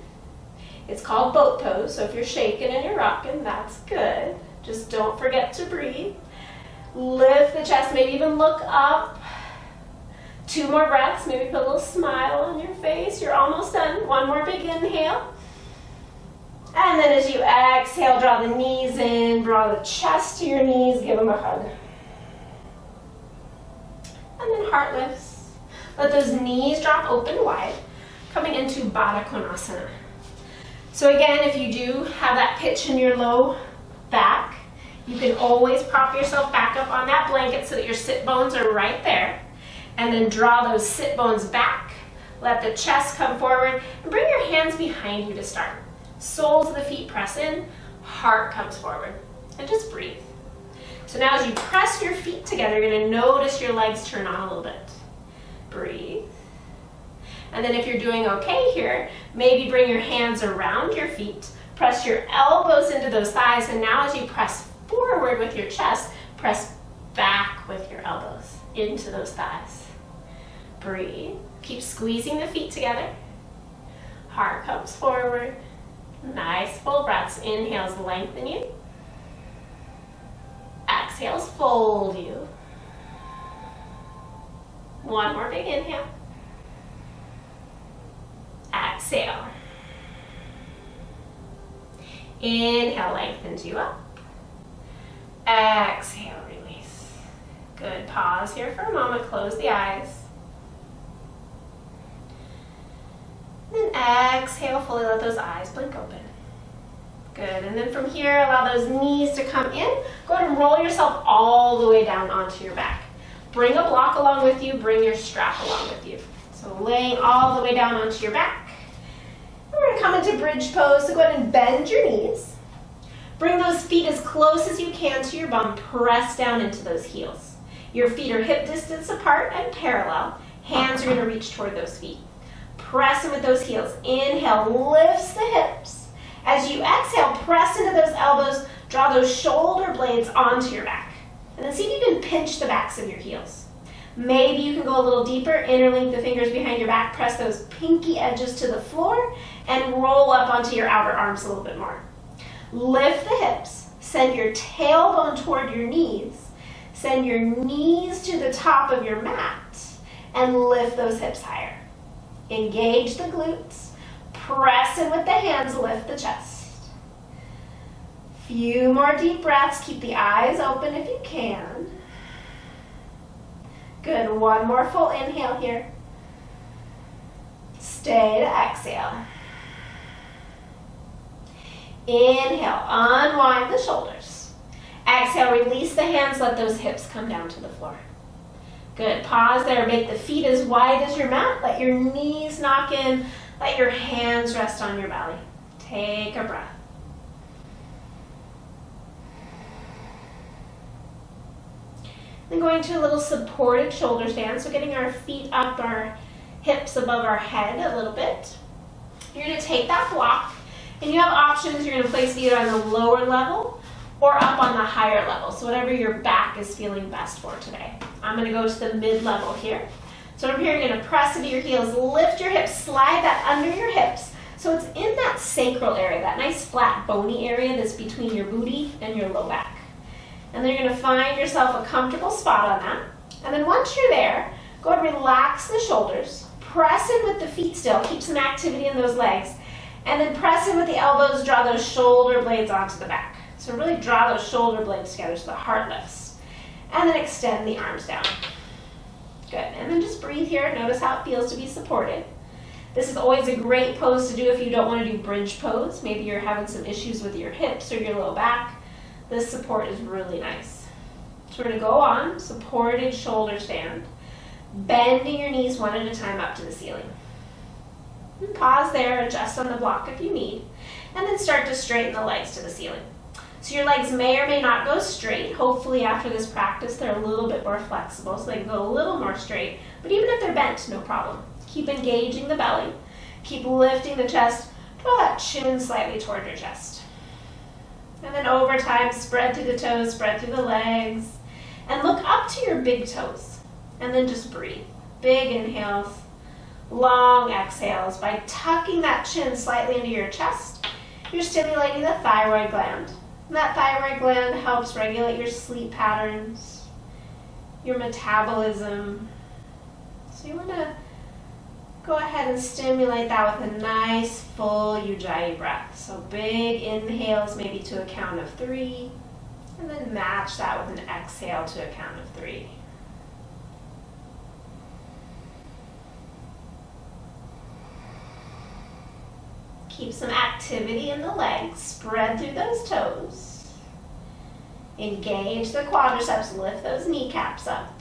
It's called boat pose, so if you're shaking and you're rocking, that's good. Just don't forget to breathe. Lift the chest, maybe even look up. 2 more breaths, maybe put a little smile on your face. You're almost done. 1 more big inhale. And then as you exhale, draw the knees in, draw the chest to your knees, give them a hug. And then heart lifts. Let those knees drop open wide, coming into Baddha Konasana. So again, if you do have that pitch in your low back, you can always prop yourself back up on that blanket so that your sit bones are right there. And then draw those sit bones back. Let the chest come forward and bring your hands behind you to start. Soles of the feet press in, heart comes forward. And just breathe. So now as you press your feet together, you're going to notice your legs turn on a little bit. Breathe. And then if you're doing okay here, maybe bring your hands around your feet, press your elbows into those thighs, and now as you press forward with your chest, press back with your elbows into those thighs. Breathe. Keep squeezing the feet together. Heart comes forward. Nice full breaths. Inhales lengthen you. Exhales fold you. 1 more big inhale. Exhale. Inhale lengthens you up. Exhale, release. Good. Pause here for a moment. Close the eyes. Then exhale, fully let those eyes blink open. Good. And then from here, allow those knees to come in. Go ahead and roll yourself all the way down onto your back. Bring a block along with you. Bring your strap along with you. So laying all the way down onto your back. We're going to come into bridge pose. So go ahead and bend your knees. Bring those feet as close as you can to your bum. Press down into those heels. Your feet are hip distance apart and parallel. Hands are going to reach toward those feet. Press in with those heels. Inhale, lifts the hips. As you exhale, press into those elbows. Draw those shoulder blades onto your back. And then see if you can pinch the backs of your heels. Maybe you can go a little deeper. Interlink the fingers behind your back. Press those pinky edges to the floor and roll up onto your outer arms a little bit more. Lift the hips. Send your tailbone toward your knees. Send your knees to the top of your mat and lift those hips higher. Engage the glutes. Press in with the hands. Lift the chest. Few more deep breaths. Keep the eyes open if you can. Good. 1 more full inhale here. Stay to exhale. Inhale. Unwind the shoulders. Exhale. Release the hands. Let those hips come down to the floor. Good. Pause there. Make the feet as wide as your mat. Let your knees knock in. Let your hands rest on your belly. Take a breath. Then going to a little supported shoulder stand. So getting our feet up, our hips above our head a little bit. You're going to take that block and you have options. You're going to place it either on the lower level or up on the higher level. So whatever your back is feeling best for today. I'm going to go to the mid-level here. So from here, you're going to press into your heels, lift your hips, slide that under your hips. So it's in that sacral area, that nice flat bony area that's between your booty and your low back. And then you're going to find yourself a comfortable spot on that. And then once you're there, go ahead and relax the shoulders. Press in with the feet still. Keep some activity in those legs. And then press in with the elbows. Draw those shoulder blades onto the back. So really draw those shoulder blades together so the heart lifts. And then extend the arms down. Good. And then just breathe here. Notice how it feels to be supported. This is always a great pose to do if you don't want to do bridge pose. Maybe you're having some issues with your hips or your low back. This support is really nice. So we're going to go on, supported shoulder stand, bending your knees one at a time up to the ceiling. And pause there, adjust on the block if you need, and then start to straighten the legs to the ceiling. So your legs may or may not go straight. Hopefully after this practice they're a little bit more flexible so they can go a little more straight. But even if they're bent, no problem. Keep engaging the belly. Keep lifting the chest. Draw that chin slightly toward your chest. And then over time, spread through the toes, spread through the legs. And look up to your big toes. And then just breathe. Big inhales, long exhales by tucking that chin slightly into your chest you're stimulating the thyroid gland. And that thyroid gland helps regulate your sleep patterns, your metabolism. So you want to go ahead and stimulate that with a nice full Ujjayi breath. So big inhales, maybe to a count of 3, and then match that with an exhale to a count of 3. Keep some activity in the legs. Spread through those toes. Engage the quadriceps. Lift those kneecaps up.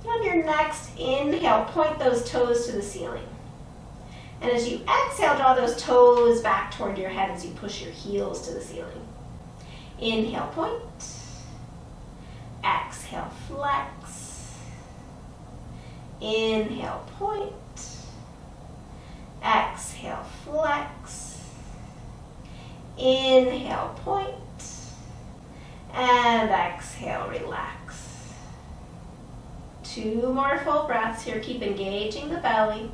And on your next inhale, point those toes to the ceiling. And as you exhale, draw those toes back toward your head as you push your heels to the ceiling. Inhale, point. Exhale, flex. Inhale, point. Exhale, flex. Inhale, point. And exhale, relax. 2 more full breaths here. Keep engaging the belly.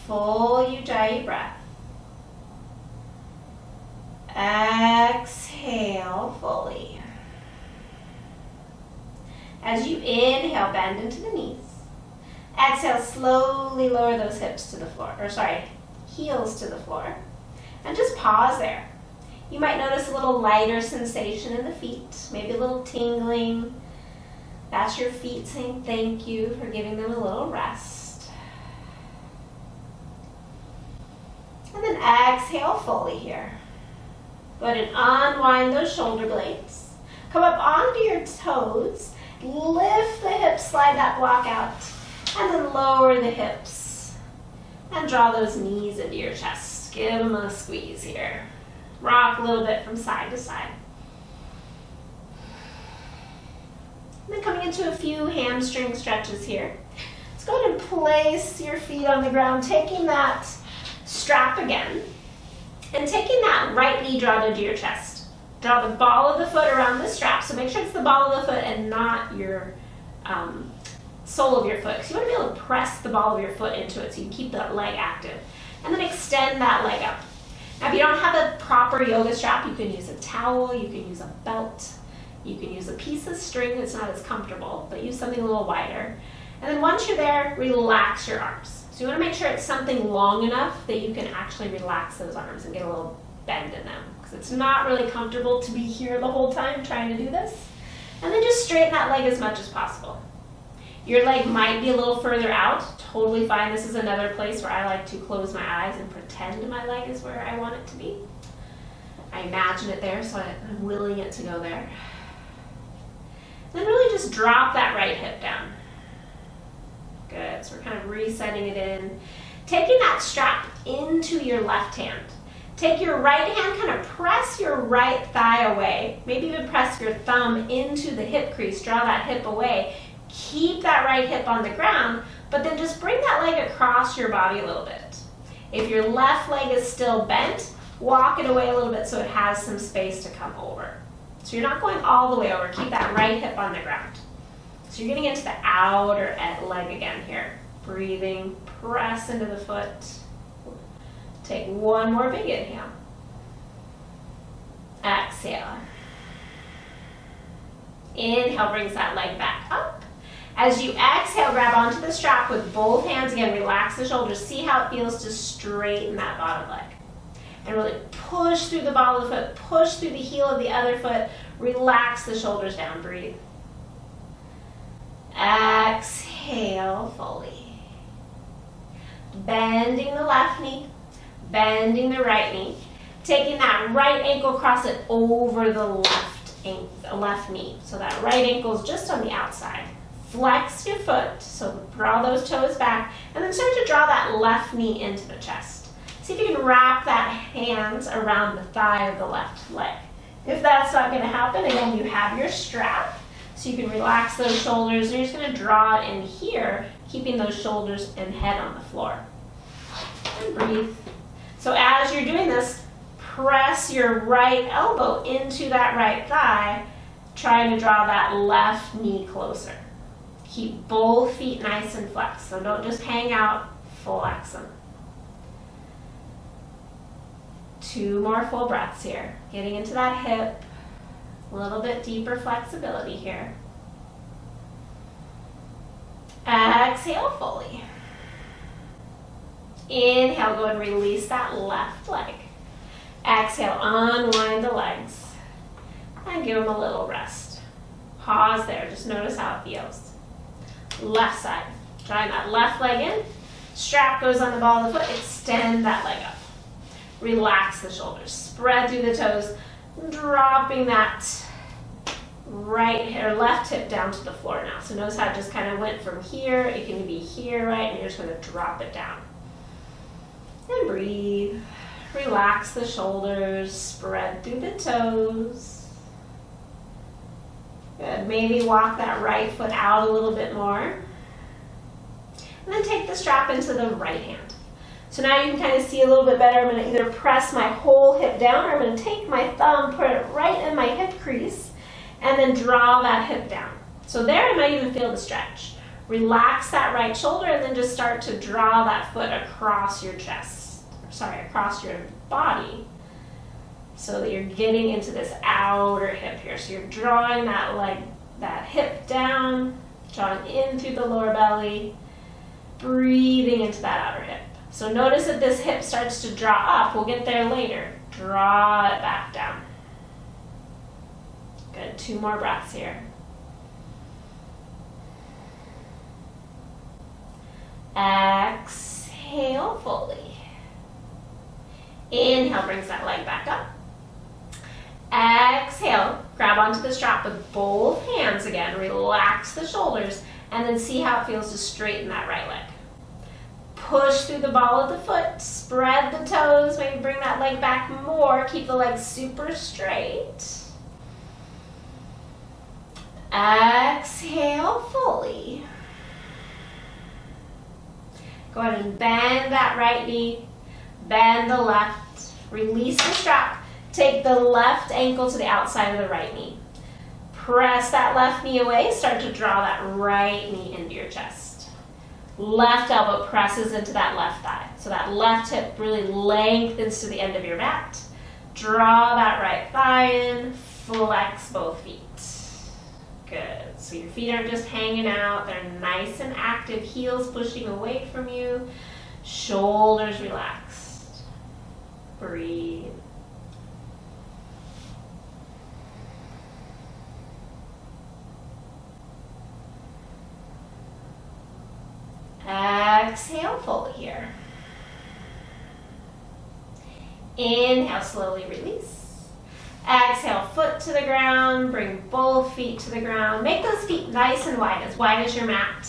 Full Ujjayi breath. Exhale fully. As you inhale, bend into the knees. Exhale, slowly lower those hips to the floor, heels to the floor. And just pause there. You might notice a little lighter sensation in the feet, maybe a little tingling. That's your feet saying thank you for giving them a little rest. And then exhale fully here. Go ahead and unwind those shoulder blades. Come up onto your toes. Lift the hips, slide that block out. And then lower the hips. And draw those knees into your chest. Give them a squeeze here. Rock a little bit from side to side. And then coming into a few hamstring stretches here. Let's go ahead and place your feet on the ground, taking that strap again. And taking that right knee drawn into your chest. Draw the ball of the foot around the strap. So make sure it's the ball of the foot and not your sole of your foot. Because you want to be able to press the ball of your foot into it so you can keep that leg active. And then extend that leg up. Now if you don't have a proper yoga strap, you can use a towel, you can use a belt, you can use a piece of string that's not as comfortable, but use something a little wider. And then once you're there, relax your arms. So you want to make sure it's something long enough that you can actually relax those arms and get a little bend in them. Because it's not really comfortable to be here the whole time trying to do this. And then just straighten that leg as much as possible. Your leg might be a little further out, totally fine. This is another place where I like to close my eyes and pretend my leg is where I want it to be. I imagine it there, so I'm willing it to go there. Then really just drop that right hip down. Good, so we're kind of resetting it in. Taking that strap into your left hand. Take your right hand, kind of press your right thigh away. Maybe even press your thumb into the hip crease, draw that hip away. Keep that right hip on the ground, but then just bring that leg across your body a little bit. If your left leg is still bent, walk it away a little bit so it has some space to come over. So you're not going all the way over. Keep that right hip on the ground. So you're getting into the outer leg again here. Breathing, press into the foot. Take one more big inhale. Exhale. Inhale brings that leg back up. As you exhale, grab onto the strap with both hands. Again, relax the shoulders. See how it feels to straighten that bottom leg. And really push through the ball of the foot. Push through the heel of the other foot. Relax the shoulders down. Breathe. Exhale fully. Bending the left knee. Bending the right knee. Taking that right ankle, cross it over the left knee. So that right ankle is just on the outside. Flex your foot, so draw those toes back, and then start to draw that left knee into the chest. See if you can wrap that hands around the thigh of the left leg. If that's not going to happen, again, you have your strap, so you can relax those shoulders, and you're just going to draw it in here, keeping those shoulders and head on the floor. And breathe. So as you're doing this, press your right elbow into that right thigh, trying to draw that left knee closer. Keep both feet nice and flexed, so don't just hang out, flex them. 2 more full breaths here. Getting into that hip. A little bit deeper flexibility here. Exhale fully. Inhale, go and release that left leg. Exhale, unwind the legs. And give them a little rest. Pause there, just notice how it feels. Left side, drawing that left leg in. Strap goes on the ball of the foot, extend that leg up. Relax the shoulders, spread through the toes, dropping that right or left hip down to the floor now. So notice how it just kind of went from here, it can be here, right? And you're just gonna drop it down. And breathe. Relax the shoulders, spread through the toes. Good, maybe walk that right foot out a little bit more. And then take the strap into the right hand. So now you can kind of see a little bit better. I'm going to either press my whole hip down or I'm going to take my thumb, put it right in my hip crease, and then draw that hip down. So there I might even feel the stretch. Relax that right shoulder and then just start to draw that foot across your chest. Across your body. So that you're getting into this outer hip here. So you're drawing that leg, that hip down, drawing in through the lower belly, breathing into that outer hip. So notice that this hip starts to draw up. We'll get there later. Draw it back down. Good, 2 more breaths here. Exhale fully. Inhale, brings that leg back up. Exhale, grab onto the strap with both hands again. Relax the shoulders and then see how it feels to straighten that right leg. Push through the ball of the foot, spread the toes, maybe bring that leg back more, keep the leg super straight. Exhale fully. Go ahead and bend that right knee, bend the left, release the strap, take the left ankle to the outside of the right knee. Press that left knee away, start to draw that right knee into your chest. Left elbow presses into that left thigh. So that left hip really lengthens to the end of your mat. Draw that right thigh in, flex both feet. Good. So your feet aren't just hanging out, they're nice and active, heels pushing away from you, shoulders relaxed. Breathe. Exhale fully here. Inhale, slowly release. Exhale, foot to the ground, bring both feet to the ground. Make those feet nice and wide as your mat.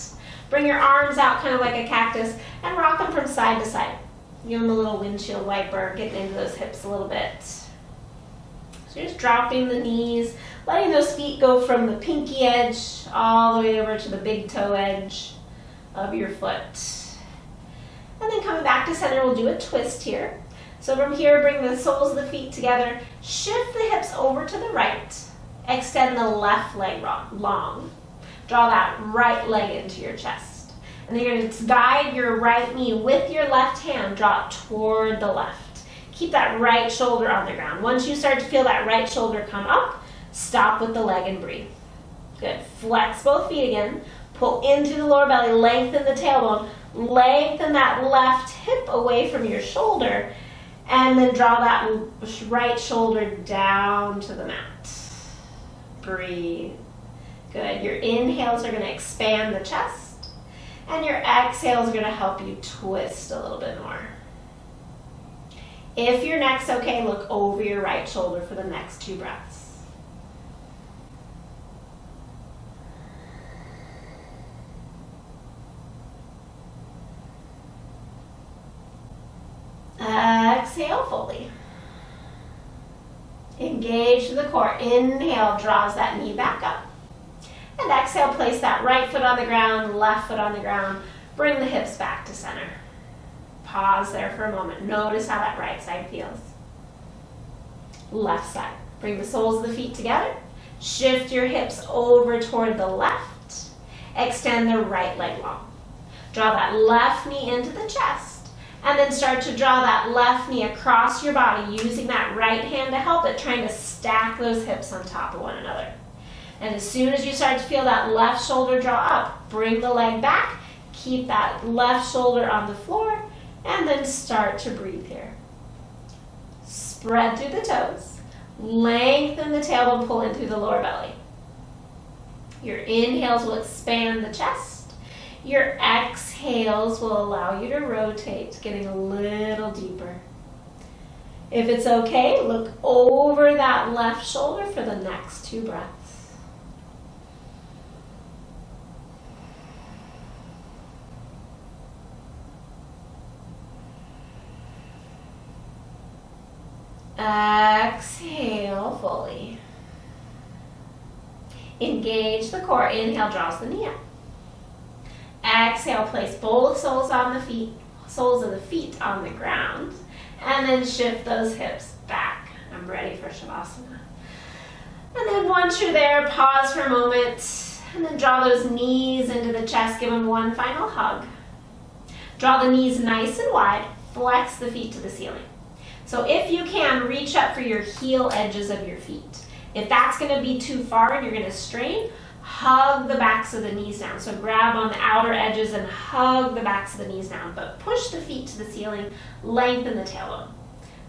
Bring your arms out kind of like a cactus and rock them from side to side. Give them a little windshield wiper, getting into those hips a little bit. So you're just dropping the knees, letting those feet go from the pinky edge all the way over to the big toe edge of your foot. And then coming back to center, we'll do a twist here. So from here, bring the soles of the feet together, shift the hips over to the right, extend the left leg long. Draw that right leg into your chest. And then you're going to guide your right knee with your left hand, draw it toward the left. Keep that right shoulder on the ground. Once you start to feel that right shoulder come up, stop with the leg and breathe. Good. Flex both feet again. Pull into the lower belly, lengthen the tailbone, lengthen that left hip away from your shoulder, and then draw that right shoulder down to the mat. Breathe. Good. Your inhales are going to expand the chest, and your exhales are going to help you twist a little bit more. If your neck's okay, look over your right shoulder for the next 2 breaths. Exhale fully. Engage the core. Inhale, draws that knee back up. And exhale, place that right foot on the ground, left foot on the ground. Bring the hips back to center. Pause there for a moment. Notice how that right side feels. Left side. Bring the soles of the feet together. Shift your hips over toward the left. Extend the right leg long. Draw that left knee into the chest. And then start to draw that left knee across your body, using that right hand to help it, trying to stack those hips on top of one another. And as soon as you start to feel that left shoulder draw up, bring the leg back, keep that left shoulder on the floor, and then start to breathe here. Spread through the toes, lengthen the tailbone, pull in through the lower belly. Your inhales will expand the chest. Your exhales will allow you to rotate, getting a little deeper. If it's okay, look over that left shoulder for the next 2 breaths. Exhale fully. Engage the core. Inhale draws the knee up. Exhale, place both soles of the feet on the ground, and then shift those hips back. I'm ready for Shavasana. And then once you're there, pause for a moment, and then draw those knees into the chest. Give them one final hug. Draw the knees nice and wide. Flex the feet to the ceiling. So if you can, reach up for your heel edges of your feet. If that's going to be too far and you're going to strain, hug the backs of the knees down. So grab on the outer edges and hug the backs of the knees down, but push the feet to the ceiling, lengthen the tailbone.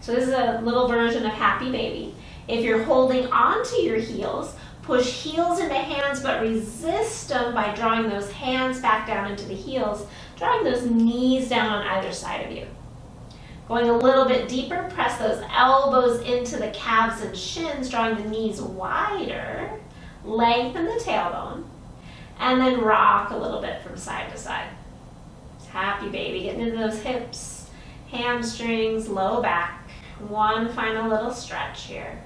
So this is a little version of happy baby. If you're holding onto your heels, push heels into hands, but resist them by drawing those hands back down into the heels, drawing those knees down on either side of you. Going a little bit deeper, press those elbows into the calves and shins, drawing the knees wider. Lengthen the tailbone, and then rock a little bit from side to side. Happy baby, getting into those hips, hamstrings, low back. One final little stretch here.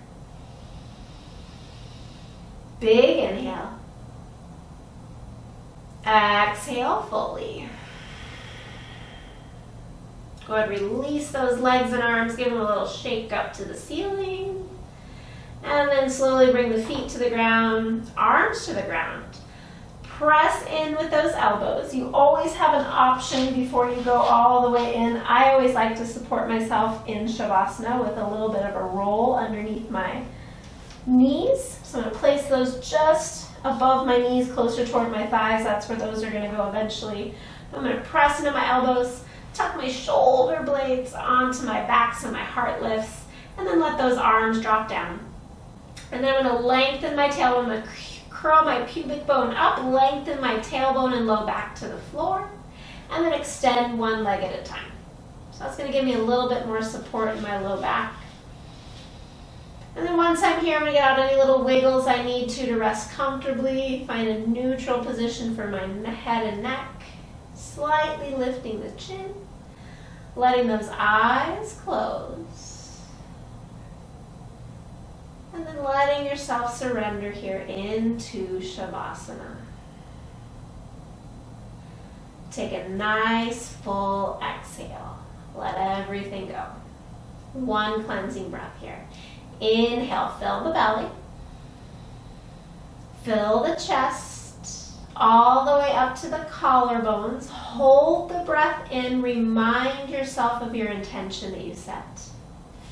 Big inhale. Exhale fully. Go ahead, release those legs and arms, give them a little shake up to the ceiling. And then slowly bring the feet to the ground, arms to the ground. Press in with those elbows. You always have an option before you go all the way in. I always like to support myself in Shavasana with a little bit of a roll underneath my knees. So I'm going to place those just above my knees, closer toward my thighs. That's where those are going to go eventually. I'm going to press into my elbows, tuck my shoulder blades onto my back so my heart lifts, and then let those arms drop down. And then I'm going to lengthen my tailbone. I'm going to curl my pubic bone up, lengthen my tailbone and low back to the floor, and then extend one leg at a time. So that's going to give me a little bit more support in my low back. And then once I'm here, I'm going to get out any little wiggles I need to rest comfortably, find a neutral position for my head and neck, slightly lifting the chin, letting those eyes close. And then letting yourself surrender here into Shavasana. Take a nice full exhale. Let everything go. One cleansing breath here. Inhale, fill the belly. Fill the chest all the way up to the collarbones. Hold the breath in. Remind yourself of your intention that you set.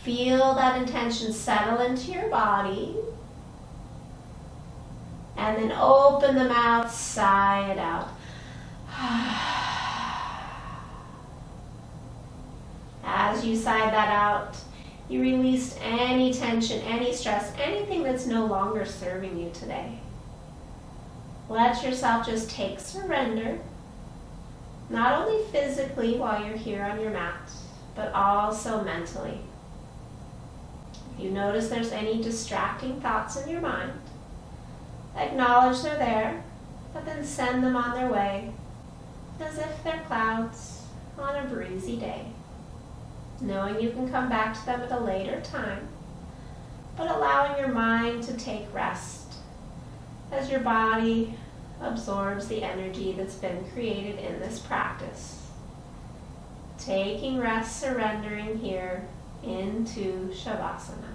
Feel that intention settle into your body. And then open the mouth, sigh it out. As you sighed that out, you released any tension, any stress, anything that's no longer serving you today. Let yourself just take surrender, not only physically while you're here on your mat, but also mentally. If you notice there's any distracting thoughts in your mind, acknowledge they're there, but then send them on their way as if they're clouds on a breezy day, knowing you can come back to them at a later time, but allowing your mind to take rest as your body absorbs the energy that's been created in this practice. Taking rest, surrendering here into Shavasana.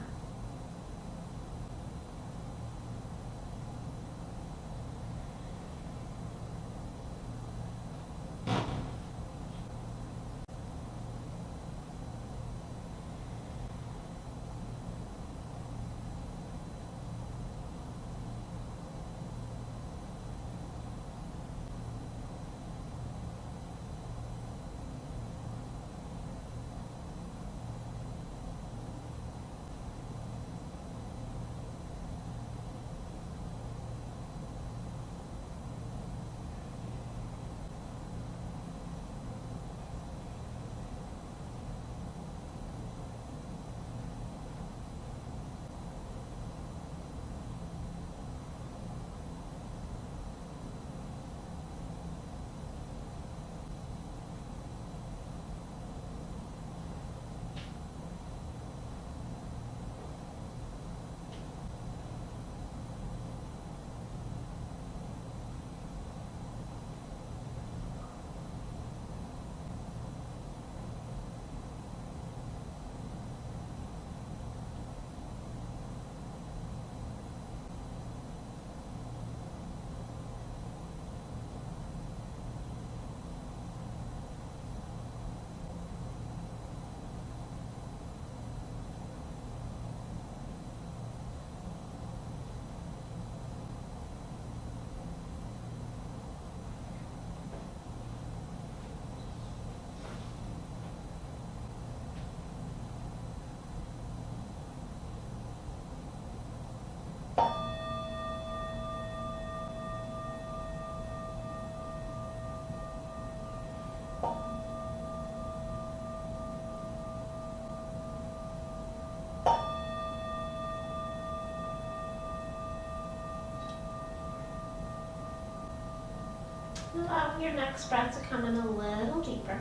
Allow your next breath to come in a little deeper.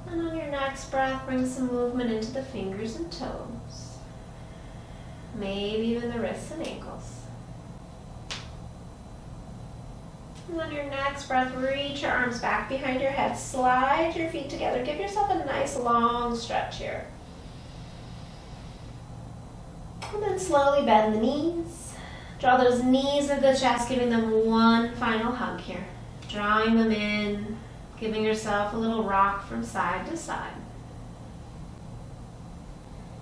And on your next breath, bring some movement into the fingers and toes. Maybe even the wrists and ankles. And on your next breath, reach your arms back behind your head. Slide your feet together. Give yourself a nice long stretch here. And then slowly bend the knees. Draw those knees to the chest, giving them one final hug here. Drawing them in, giving yourself a little rock from side to side.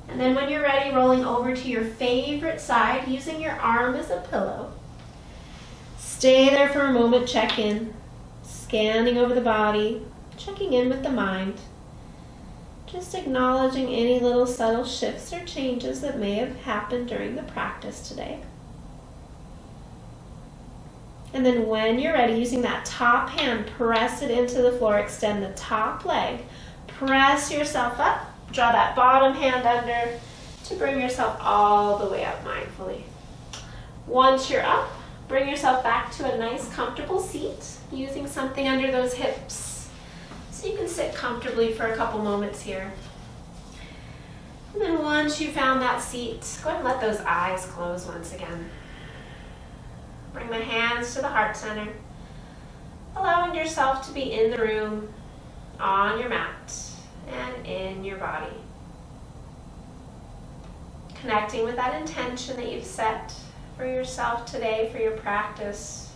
And then when you're ready, rolling over to your favorite side, using your arm as a pillow. Stay there for a moment, check in, scanning over the body, checking in with the mind. Just acknowledging any little subtle shifts or changes that may have happened during the practice today. And then when you're ready, using that top hand, press it into the floor, extend the top leg, press yourself up, draw that bottom hand under to bring yourself all the way up mindfully. Once you're up, bring yourself back to a nice comfortable seat, using something under those hips so you can sit comfortably for a couple moments here. And then once you found that seat, go ahead and let those eyes close once again. Bring the hands to the heart center, allowing yourself to be in the room, on your mat, and in your body. Connecting with that intention that you've set for yourself today, for your practice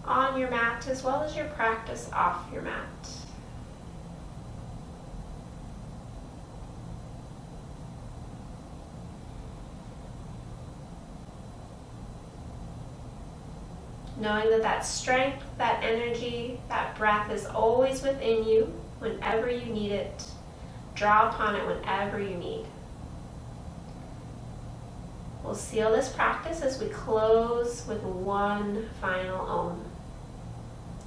on your mat as well as your practice off your mat. Knowing that that strength, that energy, that breath is always within you whenever you need it. Draw upon it whenever you need. We'll seal this practice as we close with one final Om.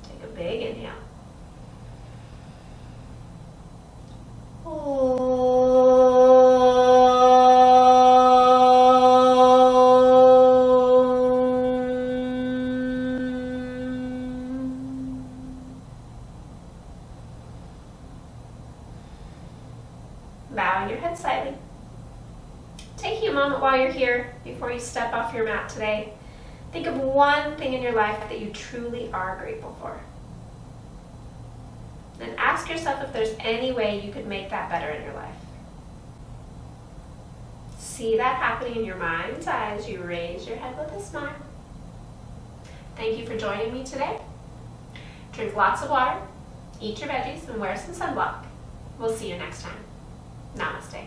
Take a big inhale. Bowing your head slightly. Take you a moment while you're here, before you step off your mat today. Think of one thing in your life that you truly are grateful for. Then ask yourself if there's any way you could make that better in your life. See that happening in your mind's eye as you raise your head with a smile. Thank you for joining me today. Drink lots of water, eat your veggies, and wear some sunblock. We'll see you next time. Namaste.